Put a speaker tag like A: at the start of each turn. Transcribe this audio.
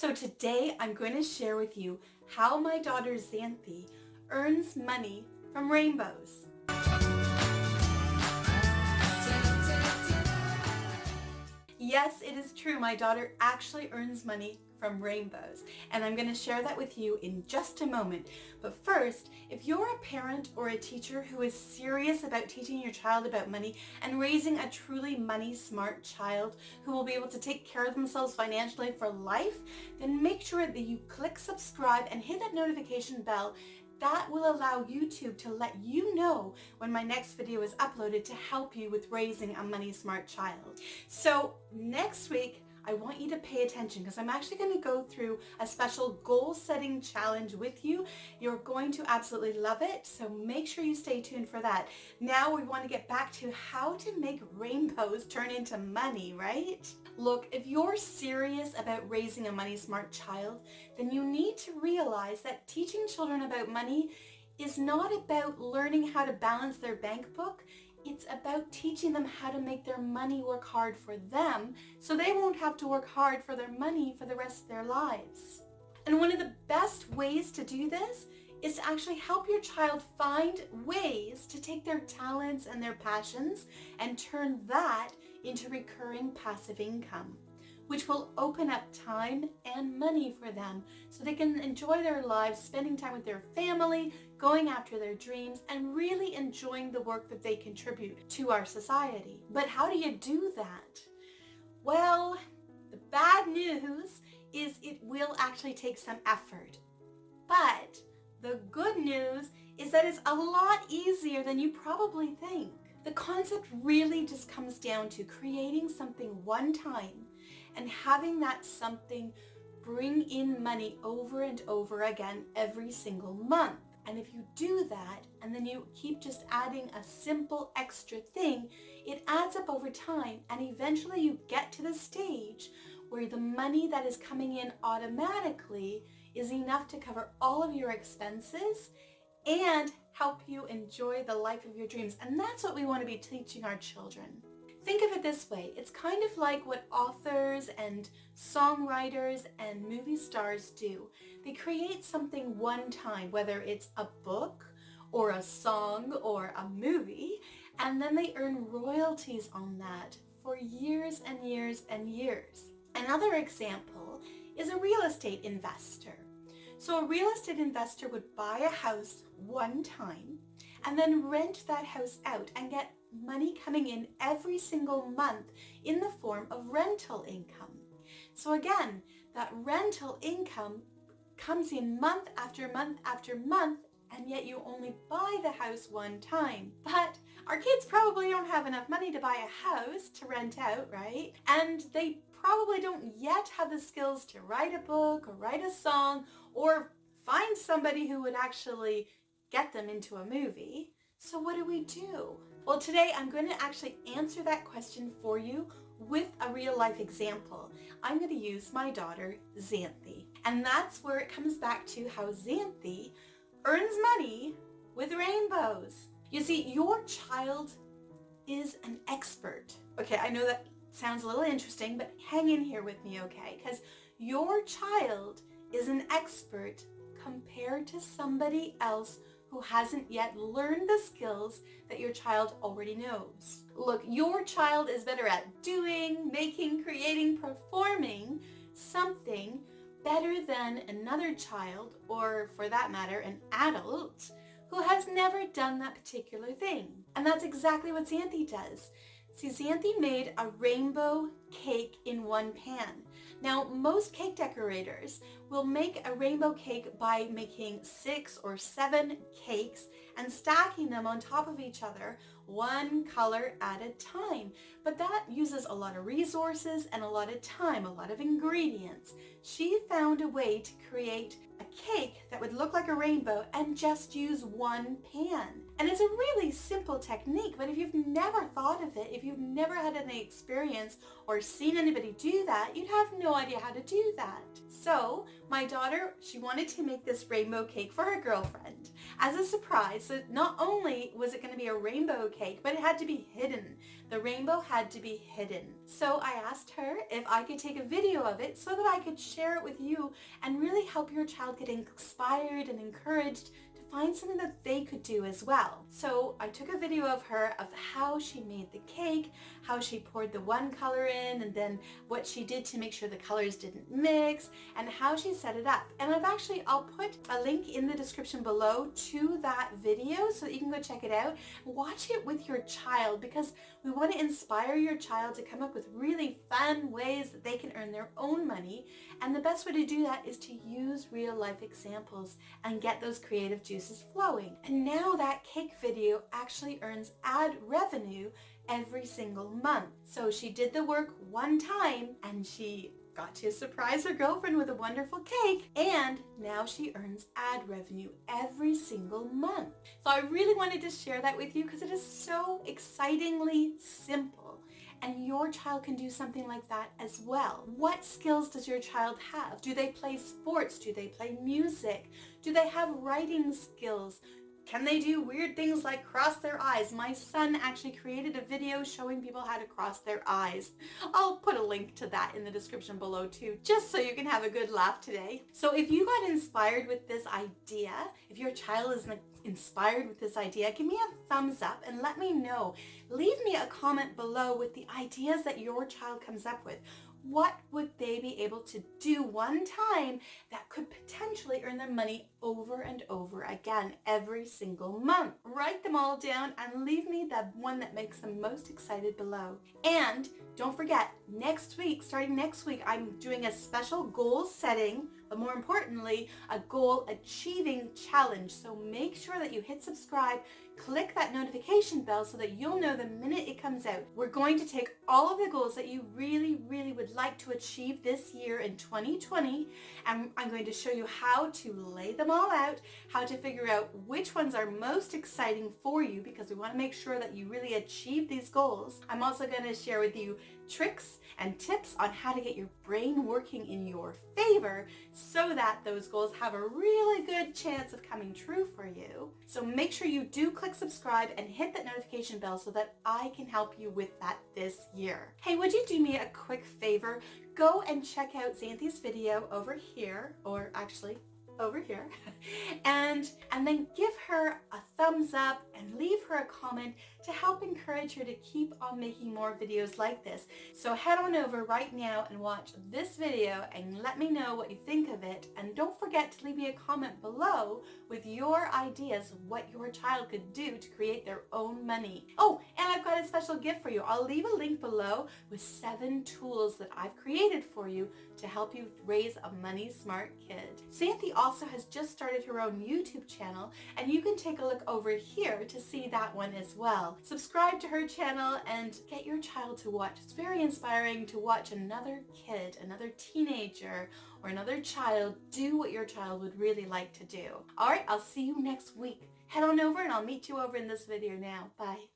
A: So today I'm going to share with you how my daughter Xanthe earns money from rainbows. Yes, it is true. My daughter actually earns money from rainbows, and I'm going to share that with you in just a moment. But first, if you're a parent or a teacher who is serious about teaching your child about money and raising a truly money smart child who will be able to take care of themselves financially for life, then make sure that you click subscribe and hit that notification bell. That will allow YouTube to let you know when my next video is uploaded to help you with raising a money smart child. So next week, I want you to pay attention because I'm actually going to go through a special goal setting challenge with you. You're going to absolutely love it, so make sure you stay tuned for that. Now we want to get back to how to make rainbows turn into money, right? Look, if you're serious about raising a money smart child, then you need to realize that teaching children about money is not about learning how to balance their bank book. It's about teaching them how to make their money work hard for them so they won't have to work hard for their money for the rest of their lives. And one of the best ways to do this is to actually help your child find ways to take their talents and their passions and turn that into recurring passive income, which will open up time and money for them so they can enjoy their lives, spending time with their family, going after their dreams, and really enjoying the work that they contribute to our society. But how do you do that? Well, the bad news is it will actually take some effort. But the good news is that it's a lot easier than you probably think. The concept really just comes down to creating something one time and having that something bring in money over and over again every single month. And if you do that, and then you keep just adding a simple extra thing, it adds up over time, and eventually you get to the stage where the money that is coming in automatically is enough to cover all of your expenses and help you enjoy the life of your dreams. And that's what we want to be teaching our children. Think of it this way. It's kind of like what authors and songwriters and movie stars do. They create something one time, whether it's a book or a song or a movie, and then they earn royalties on that for years and years and years. Another example is a real estate investor. So a real estate investor would buy a house one time and then rent that house out and get money coming in every single month in the form of rental income. So again, that rental income comes in month after month after month, and yet you only buy the house one time. But our kids probably don't have enough money to buy a house to rent out, right? And they probably don't yet have the skills to write a book or write a song or find somebody who would actually get them into a movie. So what do? Well, today I'm going to actually answer that question for you with a real life example. I'm going to use my daughter Xanthe. And that's where it comes back to how Xanthe earns money with rainbows. You see, your child is an expert. Okay, I know that sounds a little interesting, but hang in here with me, okay? Because your child is an expert compared to somebody else who hasn't yet learned the skills that your child already knows. Look, your child is better at doing, making, creating, performing something better than another child, or for that matter, an adult, who has never done that particular thing. And that's exactly what Xanthe does. See, Xanthe made a rainbow cake in one pan. Now, most cake decorators will make a rainbow cake by making 6 or 7 cakes and stacking them on top of each other, one color at a time. But that uses a lot of resources and a lot of time, a lot of ingredients. She found a way to create a cake that would look like a rainbow and just use one pan. And it's a really simple technique, but if you've never thought of it, if you've never had any experience or seen anybody do that, you'd have no idea how to do that. So my daughter, she wanted to make this rainbow cake for her girlfriend as a surprise. So not only was it going to be a rainbow cake, but it had to be hidden. The rainbow had to be hidden. So I asked her if I could take a video of it so that I could share it with you and really help your child get inspired and encouraged to find something that they could do as well. So I took a video of her of how she made the cake, how she poured the one color in, and then what she did to make sure the colors didn't mix, and how she set it up. And I'll put a link in the description below to that video so that you can go check it out. Watch it with your child because we want to inspire your child to come up with really fun ways that they can earn their own money. And the best way to do that is to use real life examples and get those creative juices flowing. And now that cake video actually earns ad revenue every single month. So she did the work one time and she got to surprise her girlfriend with a wonderful cake, and now she earns ad revenue every single month. So I really wanted to share that with you because it is so excitingly simple, and your child can do something like that as well. What skills does your child have? Do they play sports? Do they play music? Do they have writing skills? Can they do weird things like cross their eyes? My son actually created a video showing people how to cross their eyes. I'll put a link to that in the description below too, just so you can have a good laugh today. So if you got inspired with this idea, if your child is inspired with this idea, give me a thumbs up and let me know. Leave me a comment below with the ideas that your child comes up with. What would they be able to do one time that could potentially earn them money over and over again every single month? Write them all down and leave me the one that makes them most excited below. And don't forget, starting next week, I'm doing a special goal setting, but more importantly, a goal achieving challenge. So make sure that you hit subscribe, click that notification bell so that you'll know the minute it comes out. We're going to take all of the goals that you really, really would like to achieve this year in 2020, and I'm going to show you how to lay them all out, how to figure out which ones are most exciting for you, because we want to make sure that you really achieve these goals. I'm also going to share with you tricks and tips on how to get your brain working in your favor so that those goals have a really good chance of coming true for you. So make sure you do click subscribe and hit that notification bell so that I can help you with that this year. Hey, would you do me a quick favor? Go and check out Xanthe's video over here, or actually over here, and then give her a thumbs up and leave her a comment to help encourage her to keep on making more videos like this. So head on over right now and watch this video and let me know what you think of it. And don't forget to leave me a comment below with your ideas of what your child could do to create their own money. Oh, and I've got a special gift for you. I'll leave a link below with 7 tools that I've created for you to help you raise a money smart kid. Xanthe also has just started her own YouTube channel, and you can take a look over here to see that one as well. Subscribe to her channel and get your child to watch. It's very inspiring to watch another kid, another teenager, or another child do what your child would really like to do. All right, I'll see you next week. Head on over and I'll meet you over in this video now. Bye.